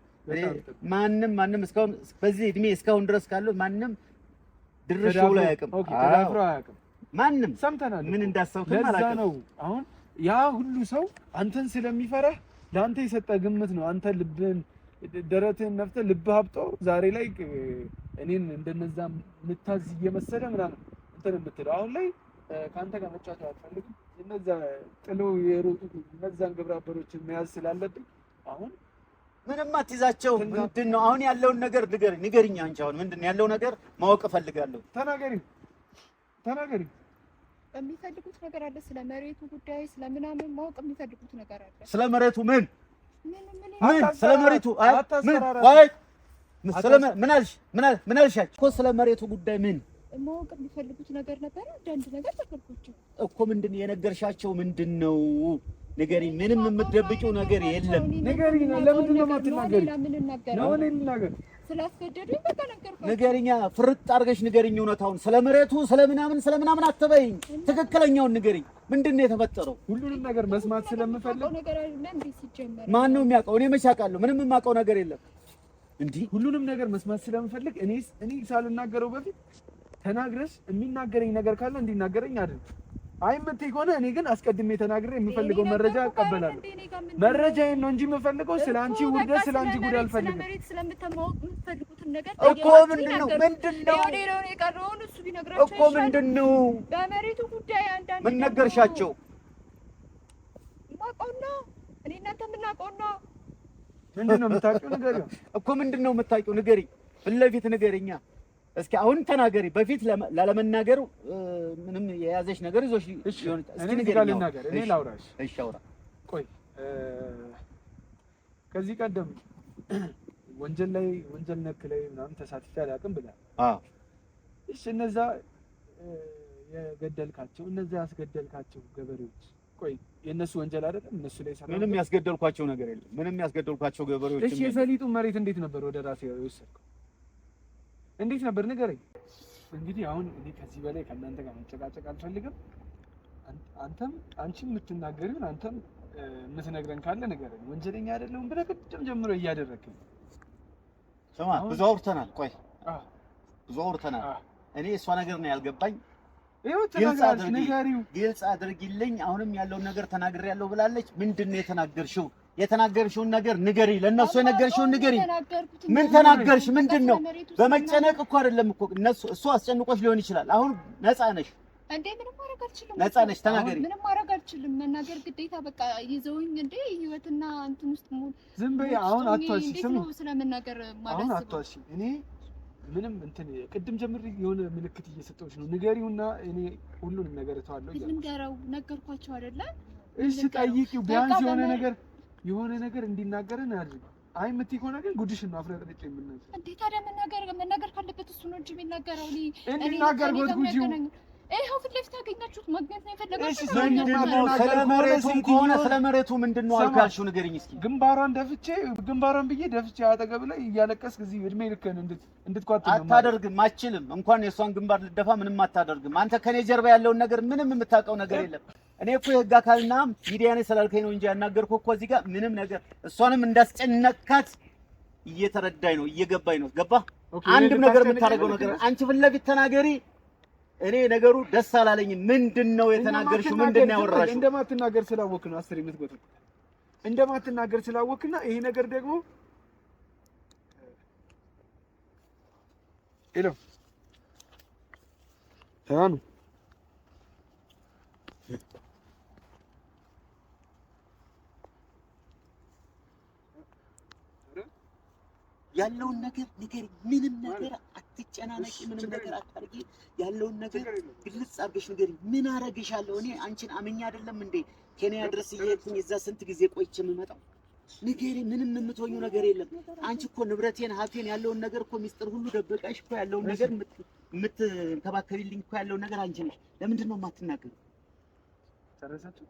S1: ማንም እስካሁን በዚህ እድሜ እስካሁን ድረስ ካለው ማንም ድርሽ ብሎ አያውቅም።
S2: ኦኬ ተዳፍሮ አያውቅም።
S1: ማንም
S2: ሰምተናል።
S1: ምን እንዳሰብከው ማለት ነው።
S2: አሁን ያ ሁሉ ሰው አንተን ስለሚፈራህ ለአንተ የሰጠ ግምት ነው። አንተ ልብህን ደረትህን ነፍተህ ልብህ ሀብጦ ዛሬ ላይ እኔን እንደነዛ ምታዝ እየመሰለ ምናምን እንትን የምትለው አሁን ላይ ከአንተ ጋር መጫወት አልፈልግም። እነዛ ጥለው የሮጡት እነዛን ግብረ አበሮችን መያዝ ስላለብኝ አሁን
S1: ምንም አትይዛቸው። ምንድነው አሁን ያለውን ነገር ንገሪኝ። አንቺ አሁን ምንድነው ያለው ነገር ማወቅ እፈልጋለሁ።
S2: ተናገሪ።
S3: የሚፈልጉት ነገር አለ። ስለ መሬቱ ጉዳይ ስለምናምን ማወቅ የሚፈልጉት ነገር አለ።
S1: ስለ መሬቱ ምን ስለ መሬቱ ምን አልሻቸው እኮ ስለ መሬቱ ጉዳይ ምን
S3: ማወቅ የሚፈልጉት ነገር ነበር። አንዳንድ ነገር ተፈልኩት
S1: እኮ ምንድነው የነገርሻቸው? ምንድነው ንገሪኝ። ምንም የምትደብቂው ነገር የለም።
S2: ንገሪኝ። ለምንድን ነው የማትናገሪው? ለምን ልናገር?
S3: ስላስገደዱኝ በቃ ነገርኩኝ።
S1: ንገሪኛ፣ ፍርጥ አድርገሽ ንገሪኝ እውነታውን። ስለ መሬቱ ስለምናምን አትበይኝ። ትክክለኛውን ንገሪኝ። ምንድነው የተፈጠረው?
S2: ሁሉንም ነገር መስማት ስለምፈልግ
S3: ነገር አይደለም። ሲጀመር
S1: ማን ነው የሚያውቀው? እኔ መች አውቃለሁ? ምንም የማውቀው ነገር የለም። እንዲህ
S2: ሁሉንም ነገር መስማት ስለምፈልግ እኔ ሳልናገረው በፊት ተናግረሽ የሚናገረኝ ነገር ካለ እንዲናገረኝ አይደል? አይ የምትይ ከሆነ እኔ ግን አስቀድሜ ተናግሬ የምፈልገው መረጃ እቀበላለሁ። መረጃዬን ነው እንጂ የምፈልገው ስለአንቺ ውርደት ስለአንቺ ጉድ አልፈልግም
S1: እኮ። ምንድነው
S3: በመሬቱ ጉዳይ አንዳንድ
S1: ምን ነገርሻቸው?
S2: ምንድነው የምታውቂው? ንገሪው
S1: እኮ ምንድነው የምታውቂው? ንገሪኝ፣ ፊት ለፊት ንገሪኛ። እስኪ አሁን ተናገሪ። በፊት ላለመናገር ምንም የያዘሽ ነገር ይዞሽ ይሆን? እስኪ ንገሪኝ።
S2: እኔ ላውራሽ።
S1: እሺ አውራ።
S2: ቆይ ከዚህ ቀደም ወንጀል ነክ ላይ ምናምን ተሳትፌ አላውቅም ብለህ እሺ፣ እነዛ ያስገደልካቸው ገበሬዎች ቆይ የእነሱ ወንጀል አይደለም? እነሱ ላይ
S1: ምንም ያስገደልኳቸው ነገር የለም። ምንም ያስገደልኳቸው ገበሬዎች።
S2: እሺ፣ የሰሊጡን መሬት እንዴት ነበር ወደ ራሴ የወሰድከው? እንዴት ነበር ንገረኝ። እንግዲህ አሁን እኔ ከዚህ በላይ ከእናንተ ጋር መጨቃጨቅ አልፈልግም። አንቺም የምትናገሪውን አንተም የምትነግረን ካለ ንገረኝ። ወንጀለኛ አይደለሁም ብለህ ቅድም ጀምሮ እያደረግኝ።
S1: ስማ፣ ብዙ አውርተናል። ቆይ ብዙ አውርተናል። እኔ እሷ ነገር ነው ያልገባኝ። ግልጽ አድርጊልኝ። አሁንም ያለውን ነገር ተናግሬያለሁ ብላለች። ምንድን ነው የተናገርሽው? የተናገርሽውን ነገር ንገሪ። ለነሱ የነገርሽውን ንገሪ። ምን ተናገርሽ? ምንድነው? በመጨነቅ እኮ አይደለም እኮ እሱ አስጨንቆሽ ሊሆን ይችላል። አሁን ነፃ ነሽ
S3: እንዴ? ምንም ማድረግ አልችልም።
S1: ነፃ ነሽ፣ ተናገሪ።
S3: ምንም ማድረግ አልችልም። መናገር ግዴታ በቃ ይዘውኝ እንዴ ህይወትና እንትን ውስጥ ሙሉ
S2: ዝም በይ። አሁን አትዋሺ። ስሚ፣
S3: ስለመናገር ማለት
S2: አሁን አትዋሺ። እኔ ምንም እንትን ቅድም ጀምሬ የሆነ ምልክት እየሰጠሁሽ ነው። ንገሪውና እኔ ሁሉንም ነገር እተዋለሁ እያልኩ
S3: ልንገረው። ነገርኳቸው አይደለ?
S2: እሺ፣ ጠይቂው ቢያንስ የሆነ ነገር እንዲናገረን አድርግ። አይ የምትይ ከሆነ ግን ጉድሽን ነው አፍረጥርጬ የምናገር።
S3: እንዴ ታዲያ መናገር ካለበት እሱ ነው እንጂ የሚናገረው።
S2: እንዲናገር ጉጂው
S3: ይሄው ፊት ለፊት ያገኛችሁት ማግኘት ነው የፈለጋችሁት።
S1: እሺ፣ ስለ መሬቱ ምንድነው አልካልሽው? ንገሪኝ እስኪ።
S2: ግንባሯን ብዬ ደፍቼ አጠገብ ላይ እያለቀስክ እዚህ እድሜ ልክህን እንድትኳት ነው።
S1: አታደርግም፣ አትችልም። እንኳን የእሷን ግንባር ልደፋ ምንም አታደርግም። አንተ ከኔ ጀርባ ያለውን ነገር ምንም የምታውቀው ነገር የለም። እኔ እኮ የህግ አካልና ሚዲያ ነኝ ስላልከኝ ነው እንጂ ያናገርኩህ እኮ እዚህ ጋር ምንም ነገር እሷንም እንዳስጨነቅካት እየተረዳኝ ነው፣ እየገባኝ ነው። ገባህ? አንድም ነገር የምታደርገው ነገር አንቺ ፊት ለፊት ተናገሪ። እኔ ነገሩ ደስ አላለኝም። ምንድነው የተናገርሽው? ምንድነው ያወራሽው?
S2: እንደማትናገር ስላወቅህ ነው አስር የምትጎተው። እንደማትናገር ስላወቅህና ይሄ ነገር ደግሞ ሄሎ ታኑ
S3: ያለውን ነገር ንገሪ። ምንም ነገር አትጨናነቂ፣ ምንም ነገር አታርጊ። ያለውን ነገር ግልጽ አድርገሽ ንገሪ። ምን አረግሻለሁ? እኔ አንቺን አምኜ አይደለም እንዴ ኬንያ ድረስ እየሄድኩኝ እዛ ስንት ጊዜ ቆይቼ የምመጣው? ንገሪ። ምንም የምትሆኚው ነገር የለም። አንቺ እኮ ንብረቴን፣ ሀብቴን፣ ያለውን ነገር እኮ ሚስጥር ሁሉ ደበቃሽ እኮ። ያለውን ነገር የምትንከባከቢልኝ እኮ ያለውን ነገር አንቺ ነሽ። ለምንድን ነው የማትናገሪው?
S2: ጨረሳችሁ?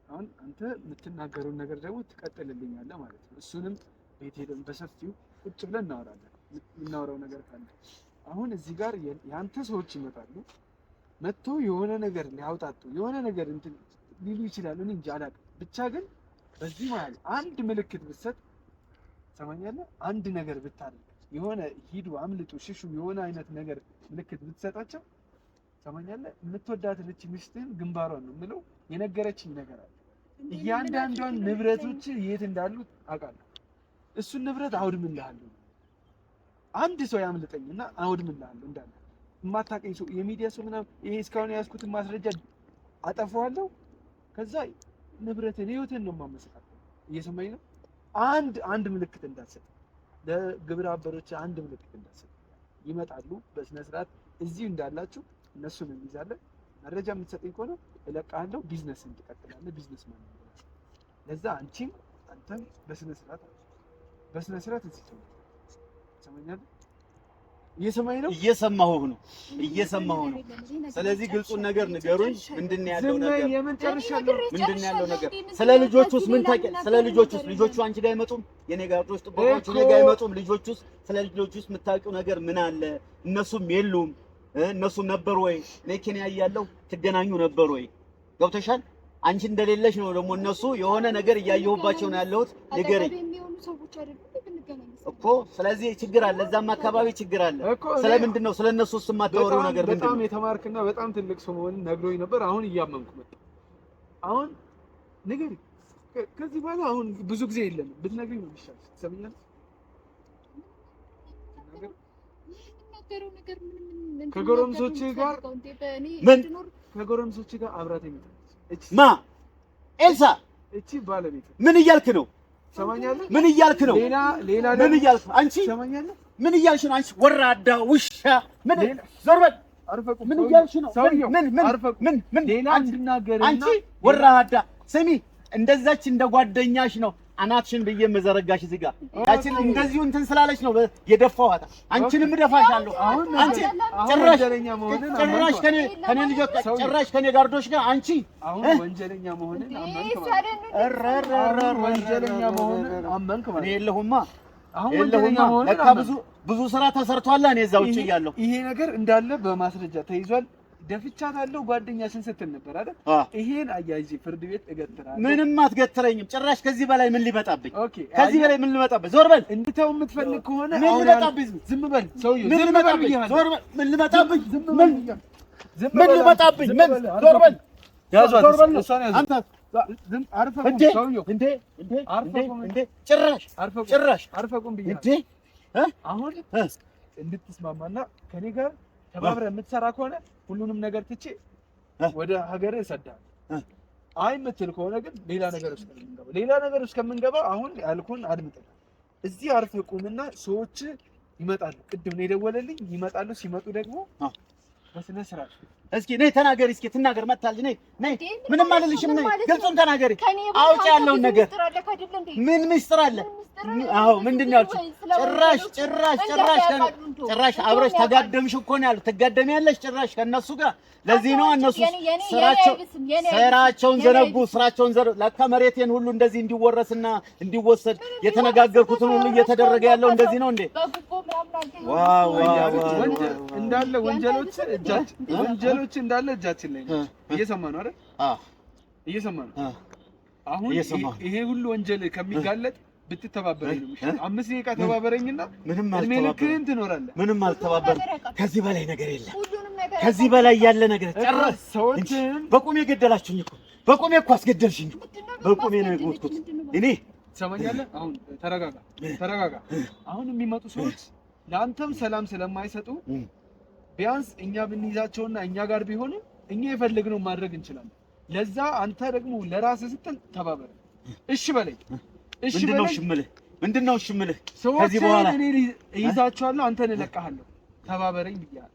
S2: አሁን አንተ የምትናገረውን ነገር ደግሞ ትቀጥልልኛለህ ማለት ነው። እሱንም ቤት ሄደን በሰፊው ቁጭ ብለን እናወራለን። የምናወራው ነገር ካለ አሁን እዚህ ጋር የአንተ ሰዎች ይመጣሉ። መጥቶ የሆነ ነገር ሊያውጣጡ የሆነ ነገር እንትን ሊሉ ይችላሉ። እኔ እንጃ አላውቅም። ብቻ ግን በዚህ መሀል አንድ ምልክት ብትሰጥ ሰማኛለህ፣ አንድ ነገር ብታደርግ፣ የሆነ ሂዱ፣ አምልጡ፣ ሽሹ፣ የሆነ አይነት ነገር ምልክት ብትሰጣቸው ሰማኛለህ፣ የምትወዳት ልጅ ሚስትህን ግንባሯን ነው የምለው የነገረችኝ ነገር አለ። እያንዳንዷን ንብረቶች የት እንዳሉ አውቃለሁ። እሱን ንብረት አውድምልሃለሁ። አንድ ሰው ያምልጠኝና አውድምልሃለሁ እንዳለ የማታውቀኝ ሰው የሚዲያ ሰው ምናምን ይሄ እስካሁን የያዝኩትን ማስረጃ አጠፋዋለሁ። ከዛ ንብረትን ህይወትን ነው የማመሰቃቀለው። እየሰማኝ ነው። አንድ ምልክት እንዳትሰጥ፣ ለግብረ አበሮች አንድ ምልክት እንዳትሰጥ። ይመጣሉ በስነ ስርዓት እዚሁ እንዳላችሁ እነሱን እንይዛለን። መረጃ የምትሰጠኝ ከሆነ እለቅሃለሁ። ቢዝነስን ትቀጥላለህ። ቢዝነስ ማለት ነው። ለዛ አንቺም አንተም በስነ ስርዓት እዚህ ሰማኛለህ። እየሰማኝ ነው። እየሰማሁህ ነው። ስለዚህ ግልጹን ነገር ንገሩኝ። ምንድን ያለው ነገር? ምንድን ያለው ነገር? ስለ ልጆቹስ ምን ታውቂያለሽ? ስለ ልጆቹስ ልጆቹ አንቺ ጋር አይመጡም? የኔ ጋርዶች ጥበቆቹ እኔ ጋር አይመጡም? ልጆቹስ ስለ ልጆቹስ የምታውቂው ነገር ምን አለ? እነሱም የሉም። እነሱም ነበር ወይ? እኔ ኬንያ እያለሁ ትገናኙ ነበር ወይ? ገብተሻል? አንቺ እንደሌለሽ ነው ደግሞ እነሱ የሆነ ነገር እያየሁባቸው ነው ያለሁት። ንገረኝ እኮ። ስለዚህ ችግር አለ፣ እዛም አካባቢ ችግር አለ። ስለምንድን ነው ስለነሱስ የማታወሪው ነገር? ምንድን ነው? በጣም የተማርክና በጣም ትልቅ ሰው መሆንን ነግሮኝ ነበር። አሁን እያመንኩ መጣ። አሁን ንገሪኝ። ከዚህ በኋላ አሁን ብዙ ጊዜ የለም ብትነግሪኝ ነው የሚሻለው። ትሰሚኛለሽ? ከጎረምሶች ጋር ከጎረምሶች ጋር አብራት የምትኖር ማ ኤልሳ፣ እቺ ባለቤት ምን እያልክ ነው? ሰማኛለህ? ምን እያልክ ነው? ሌላ ምን እያልክ አንቺ? ሰማኛለህ? ምን እያልሽ ነው አንቺ? ወራዳ ውሻ! ምን ዞር በል! አርፈቁ! ምን እያልሽ ነው? ምን ሌላ እንድናገርና አንቺ ወራዳ! ስሚ፣ እንደዛች እንደ ጓደኛሽ ነው አናትሽን ብዬ መዘረጋሽ እዚህ ጋር ያችን እንደዚሁ እንትን ስላለች ነው የደፋኋት። አንቺንም እደፋሻለሁ። አንቺ ጭራሽ ከኔ ጋርዶሽ ጋር አንቺ አሁን ወንጀለኛ መሆንን አመንክ ማለት ወንጀለኛ መሆንን አመንክ ማለት የለሁማ። አሁን ወንጀለኛ መሆንን ለካ ብዙ ስራ ተሰርቷል። እኔ እዛው ውጪ እያለሁ ይሄ ነገር እንዳለ በማስረጃ ተይዟል። ደፍቻታለሁ ጓደኛሽን ስትል ነበር አይደል? ይሄን አያይዤ ፍርድ ቤት እገትራለሁ። ምንም አትገትረኝም ጭራሽ። ከዚህ በላይ ምን ሊመጣብኝ? ከዚህ በላይ ምን ሊመጣብኝ? ዞር በል። እንድተው የምትፈልግ ከሆነ ምን ሊመጣብኝ? ዝም በል ሰውዬው። ምን ሊመጣብኝ? ዞር በል። ምን ሊመጣብኝ? ምን ሊመጣብኝ? ምን ዞር በል። ያዟት። እሷን ያዟት። አንተ ዝም አርፈቁም ሰውዬው። እንዴ ጭራሽ አርፈቁም ብዬ እንዴ አሁን እንድትስማማና ከኔ ጋር ተባብረህ የምትሰራ ከሆነ ሁሉንም ነገር ትቼ ወደ ሀገር እሰዳለሁ። አይ የምትል ከሆነ ግን ሌላ ነገር ውስጥ ከምንገባ አሁን ያልኩን አድምጠኝ። እዚህ አርፈህ ቁምና ሰዎች ይመጣሉ። ቅድም ነው የደወለልኝ። ይመጣሉ። ሲመጡ ደግሞ በስነ ስርዓት እስኪ ነይ ተናገሪ። እስኪ ትናገር። መጣልኝ። ነይ ምንም አልልሽም። ነይ ግልጹን ተናገሪ። አውጪ ያለውን ነገር። ምን ምስጢር አለ? አዎ ምንድን ነው ያልሽው? ጭራሽ አብረሽ ተጋደምሽ እኮ ነው ያሉት። ትጋደሚያለሽ ጭራሽ ከነሱ ጋር። ለዚህ ነው እነሱ ስራቸውን ዘነጉ። ለካ መሬቴን ሁሉ እንደዚህ እንዲወረስና እንዲወሰድ የተነጋገርኩትን ሁሉ እየተደረገ ያለው እንደዚህ ነው እንዴ? ዋው እንዳለ ወንጀሎች እንዳለ እጃችን ላይ ነው። እየሰማ ነው አይደል? እየሰማ ነው። አሁን ይሄ ሁሉ ወንጀል ከሚጋለጥ ብትተባበረኝ ነው የሚሻለው። 5 ደቂቃ ተባበረኝና እድሜ ልክህን ትኖራለህ። ምንም አልተባበርም። ከዚህ በላይ ነገር የለም። ከዚህ በላይ ያለ ነገር ጨረስ። ሰዎች በቁሜ ገደላችሁኝ እኮ። በቁሜ እኮ አስገደልሽኝ። በቁሜ ነው የሞትኩት እኔ። ትሰማኛለህ? አሁን ተረጋጋ። አሁን የሚመጡ ሰዎች ለአንተም ሰላም ስለማይሰጡ ቢያንስ እኛ ብንይዛቸውና እኛ ጋር ቢሆኑ እኛ የፈለግነው ማድረግ እንችላለን። ለዛ አንተ ደግሞ ለራስህ ስትል ተባበረ። እሺ በለኝ። እሺ በለኝ።
S1: ምንድነው እሺ የምልህ?
S2: ከዚህ በኋላ እኔ ይዛቸዋለሁ፣ አንተን እለቅሃለሁ። ተባበረኝ ብያለሁ።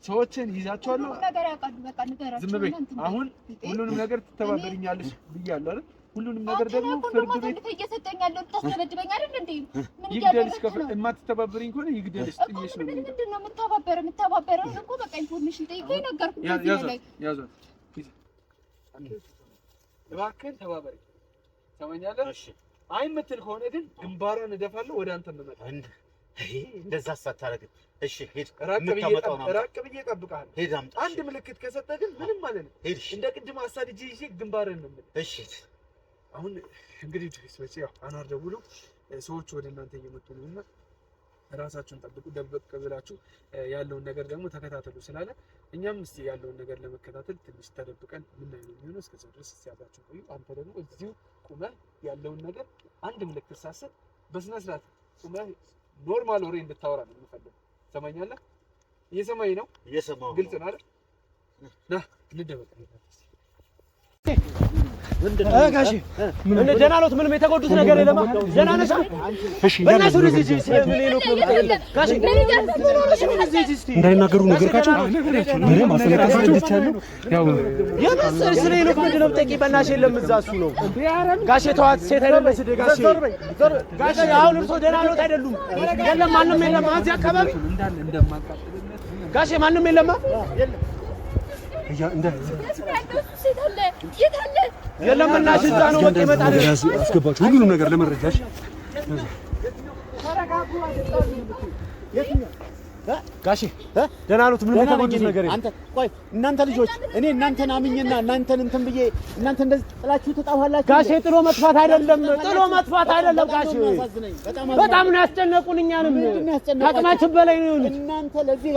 S2: ሰዎችን ይዛቸዋለሁ።
S4: ነገር ያውቃሉ። በቃ ንገራቸው።
S2: ዝም በይ። አሁን ሁሉንም ነገር ትተባበሪኛለሽ ብያለሁ አይደል? ሁሉንም ነገር ደግሞ ፍርድ ቤት
S4: እየሰጠኛለሁ። ታስተበድበኝ አይደል እንዴ? ምን
S2: ይግደልሽ። የማትተባበሪኝ ከሆነ ይግደልሽ። ጥዬሽ ነው።
S4: ምንድን ነው የምተባበረው እኮ በቃ ኢንፎርሜሽን ጠይቄ ነገርኩህ።
S2: ያዟት እባክህን ተባበረኝ። ሰማኛለህ? እሺ። አይ የምትል ከሆነ ግን ግንባሯን እደፋለሁ። ወደ አንተ የምመጣ
S1: እንደዛ ሳታረግ እሺ፣ ሂድ።
S2: ራቅ ብዬ እጠብቅሃለሁ።
S1: ሂድ አምጣ።
S2: አንድ ምልክት ከሰጠህ ግን ምንም ማለት ነው። እንደ ቅድም አሳድጄ ይዤ ግንባርህን ነው የምልህ።
S1: እሺ።
S2: አሁን እንግዲህ ሰዎች ያው አናር ደውሎ ሰዎች ወደ እናንተ እየመጡ ነውና ራሳችሁን ጠብቁ፣ ደብቅ ብላችሁ ያለውን ነገር ደግሞ ተከታተሉ ስላለ እኛም እስቲ ያለውን ነገር ለመከታተል ትንሽ ተደብቀን ምን ነው የሚሆነው እስከዛ ድረስ ሲያባችሁ ቆዩ። አንተ ደግሞ እዚሁ ቁመህ ያለውን ነገር አንድ ምልክት ሳሰጥ በስነ ስርዓት ቁመህ ኖርማል ወሬ እንድታወራ ነው የምፈልገው። ሰማኛለህ? እየሰማኝ ነው?
S1: እየሰማሁ።
S2: ግልጽ ነው አይደል? ና እንደበቀ
S5: ጋሼ ምን ደህና ነዎት? ምንም የተጎዱት ነገር የለም። ደህና ነሽ? እሺ በእናትህ ወደዚህ እዚህ ምን ይሉት ነው ጋሼ? እንዳይናገሩ ነገርካቸው። ምንም ማስለቀሳቸው ይቻላል። ያው የመሰል ስለ ይሉት ምንድነው የምትጠይቂኝ? በእናትሽ የለም እዛ እሱ ነው ጋሼ። ተዋት፣ ሴት አይደለች ጋሼ። ጋሼ አሁን እርሶ ደህና ነዎት አይደሉም? የለም ማንም የለም እዚህ አካባቢ እንዳለ እንደማቃጠልለት ጋሼ ማንም የለም። የለም እናትሽ እዛ ነው በቃ ይመጣል። አስገባችሁ ሁሉንም ነገር ለመረጃሽ ጋሼ ደህና ነዎት? ምንም የተጎዱት ነገር የለም።
S3: አንተ ቆይ እናንተ ልጆች እኔ እናንተን አምኜና እናንተን እንትን ብዬ እናንተ እንደዚህ ጥላችሁ ትጣፋላችሁ
S5: ጋሼ። ጥሎ መጥፋት አይደለም፣ ጥሎ መጥፋት አይደለም ጋሼ። በጣም ነው ያስጨነቁን። እኛንም ከአቅማችን በላይ ነው።
S3: እናንተ ለዚህ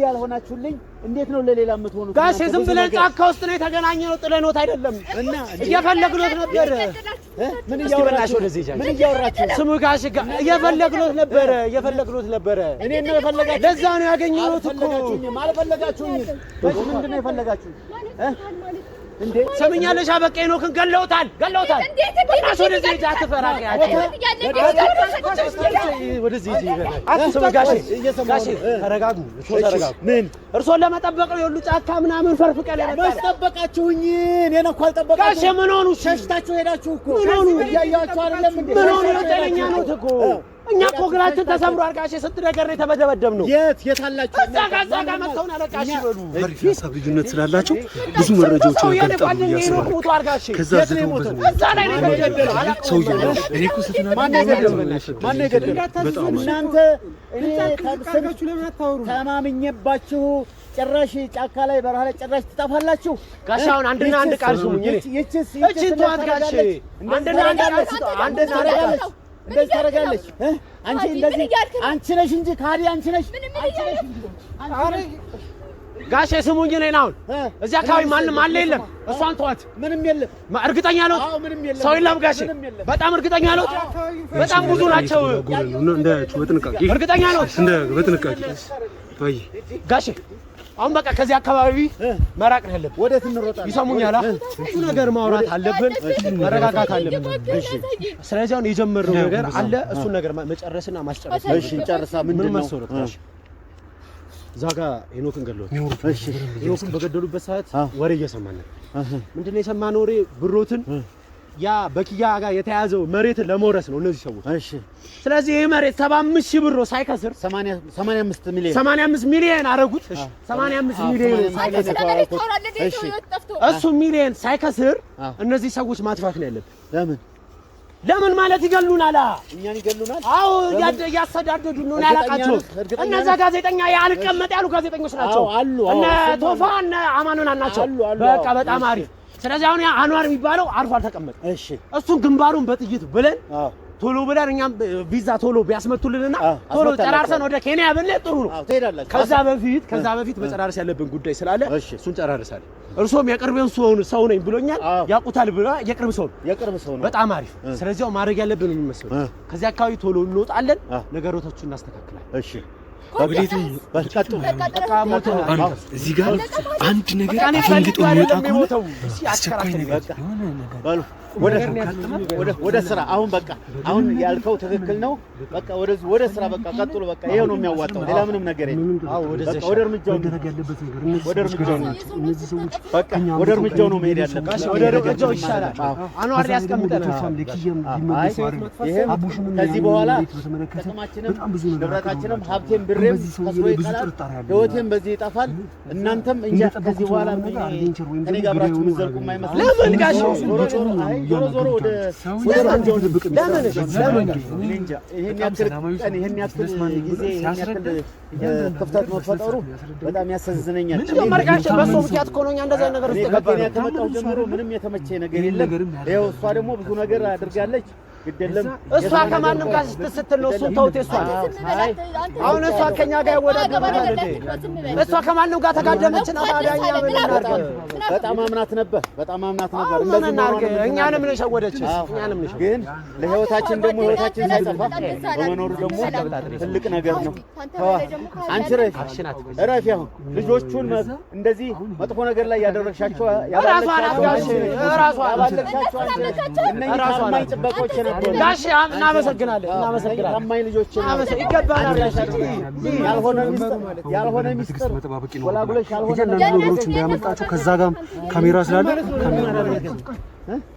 S3: ያልሆናችሁልኝ እንዴት ነው ለሌላ የምትሆኑት
S5: ጋሼ? ዝም ብለን ጫካ ውስጥ ነው የተገናኘነው፣ ጥለኖት አይደለም።
S3: እና
S5: እየፈለግኖት ነበር።
S3: ምን እያወራችሁ?
S5: ስሙ ጋሼ እየፈለግኖት ነበረ።
S3: እኔ ነው የፈለጋችሁ?
S5: ለዛ ነው ያገኘሁት እኮ።
S3: አልፈለጋችሁኝም። ምንድን ነው የፈለጋችሁ እንዴ?
S5: ሰምኛለሽ? አበቃ ሄኖክን ገለውታል። በእናትሽ ወደዚህ ሂጂ፣ አትፈራሪ። ወደዚህ ሂጂ። አትስሙ ጋሼ፣ ተረጋጉ።
S3: ምን
S5: እርሶን ለመጠበቅ ነው የሁሉ ጫካ ምናምን ፈርፍቀል ያመጣ።
S3: መስጠበቃችሁኝ እኔን እኮ አልጠበቃችሁ
S5: ጋሼ። ምን ሆኑ?
S3: ሸሽታችሁ ሄዳችሁ እኮ።
S5: ምን ሆኑ?
S3: እያያችሁ አይደለም እንዴ?
S5: ምን ሆኑ? ጤነኛ ነው እኮ። እኛ እኮ እግራችን ተሰብሯል ጋሼ። ስንት ነገር ነው የተበደበደብነው።
S3: የት አላችሁ?
S5: እዛ ጋር መጥተውን አለቃሽ ይበሉ።
S6: አሪፍ ሀሳብ ልዩነት ስላላቸው ብዙ መረጃዎች ያጋጣሉ ያስባሉ። ከዛ ዘተውበት ነው
S5: እዛ ላይ ነው የተገደለው።
S6: ሰውዬው ነው እኔ እኮ
S3: ማን የገደለው?
S6: በጣም
S3: እናንተ እኔ ታጋችሁ ለምን አታወሩ? ተማምኜባችሁ ጭራሽ ጫካ ላይ በረሃ ላይ ጭራሽ ትጠፋላችሁ
S5: ጋሼ። አሁን አንድና አንድ ቃል ስሙኝ። እቺ ተዋት ጋሼ። አንድና አንድ ቃል ታረጋለች።
S3: እንደዚህ ታረጋለች። አንቺ እንደዚህ አንቺ ነሽ እንጂ ካዲ አንቺ ነሽ።
S5: ጋሼ ስሙኝ። እኔን አሁን እዚህ አካባቢ ማንም አለ የለም? እሷን ተዋት።
S3: ምንም የለም።
S5: እርግጠኛ ነው?
S3: አዎ ምንም የለም።
S5: ሰው የለም ጋሼ? በጣም እርግጠኛ ነው? በጣም ብዙ ናቸው።
S6: እንዳያችሁ በጥንቃቄ
S5: እርግጠኛ ነው?
S6: በጥንቃቄ ወይ
S5: ጋሼ። አሁን በቃ ከዚህ አካባቢ መራቅ ነው ያለብን።
S3: ወዴት እንሮጣለን?
S5: ይሰሙኛል? ብዙ ነገር ማውራት አለብን፣ መረጋጋት አለብን። እሺ። ስለዚህ አሁን የጀመርነው ነገር አለ፣ እሱን ነገር መጨረስና ማስጨረስ።
S3: እሺ እንጨርሳ። ምንድን ነው
S5: እዛ ጋር ሄኖክን ገድለውት። እሺ። ሄኖክን በገደሉበት ሰዓት ወሬ እየሰማን ነበር። ምንድን ነው የሰማነው ወሬ? ብሮትን ያ በኪያ ጋር የተያዘው መሬት ለመውረስ ነው እነዚህ ሰዎች።
S3: እሺ።
S5: ስለዚህ ይሄ መሬት 75 ሺህ ብር ሳይከስር 85 ሚሊዮን አረጉት። እሺ 85 ሚሊዮን ሳይከስር እሱ ሚሊዮን ሳይከስር እነዚህ ሰዎች ማጥፋት ነው ያለብን። ለምን ማለት ይገሉናል?
S3: እኛን ይገሉናል?
S5: አዎ ያስተዳደዱን ነው ያላቃቸው። እነዛ ጋዜጠኛ ያልቀመጥ ያሉ ጋዜጠኞች ናቸው። እነ ቶፋ እነ አማኑና ናቸው። በቃ በጣም አሪፍ። ስለዚህ አሁን ያ አንዋር የሚባለው አርፎ አልተቀመጠም።
S3: እሺ።
S5: እሱን ግንባሩን በጥይት ብለን ቶሎ ብለን እኛም ቪዛ ቶሎ ቢያስመቱልንና ቶሎ ጨራርሰን ወደ ኬንያ ብንሄድ ጥሩ ነው።
S3: ትሄዳላችሁ።
S5: ከዛ በፊት መጨራረስ ያለብን ጉዳይ ስላለ እሱን ጨራርሳለን። እርሶም የቅርቤን ሰው ነኝ ብሎኛል። ያቁታል ብላ የቅርብ ሰው ነው። በጣም አሪፍ። ስለዚህ ማድረግ ያለብን ምን መሰለህ? ከዚህ አካባቢ ቶሎ እንወጣለን፣ ነገሮችን እናስተካክላለን። እሺ
S6: አብሬት በቃ ሞተ። እዚህ ጋር አንድ ነገር ፈንግጦ የሚወጣ ከሆነ አስቸኳይ ነገር
S3: ባሉ ወደ ስራ አሁን በቃ አሁን ያልከው ትክክል ነው። በቃ ወደ ስራ በቃ ቀጥሎ በቃ ይሄው ነው የሚያዋጣው። ሌላ ምንም ነገር የለም። ወደ እርምጃው በቃ ወደ እርምጃው ነው መሄድ ያለብን።
S5: ወደ እርምጃው ይሻላል። አንዋር ያስቀምጠናል።
S3: ከዚህ በኋላ ከተማችንም ንብረታችንም ሀብቴም ብሬም ከስሮ ይቀራል፣ ህይወቴም በዚህ ይጠፋል። እናንተም እንጃ ከዚህ በኋላ ከኔ ጋር አብራችሁ የምትዘልቁ የማይመስል
S5: ለምን ጋሽ
S3: ዞሮ ወደ ይሄን ያክል ጊዜ ክፍተት መፈጠሩ በጣም ያሳዝነኛል።
S5: በእሱ ምክንያት እኮ ነው እኛ እንደዛ ነገር ውስጥ ገባን።
S3: ከመጣሁ ጀምሮ ምንም የተመቸ ነገር የለም። ይኸው እሷ ደግሞ ብዙ ነገር አድርጋለች። ግደለም
S5: እሷ ከማንም ጋር ስትል ነው እሱን ተውት። እሷ አሁን እሷ ከኛ ጋር ያወዳደራል እንዴ? እሷ ከማንም ጋር ተጋደመችና ታዲያኛ ምን እናድርግ?
S3: በጣም አምናት ነበር።
S5: እንደዚህ እናድርግ። እኛንም ነው ሸወደች።
S3: ግን ለህይወታችን ደግሞ ህይወታችን ሳይጠፋ በመኖሩ ደግሞ ትልቅ ነገር ነው። አንቺ ረፊ አሁን ልጆቹን እንደዚህ መጥፎ ነገር ላይ ያደረግሻቸው ታማኝ ጥበቆች ነበሩ።
S5: ጋሽ እናመሰግናለን።
S3: ታማኝ ልጆች
S5: ይገባናል።
S3: ያልሆነ ሚስጥር ወላጉለሽ ያልሆነ
S6: ነገሮች እንዳያመልጣቸው ከዛ ጋር ካሜራ ስላለ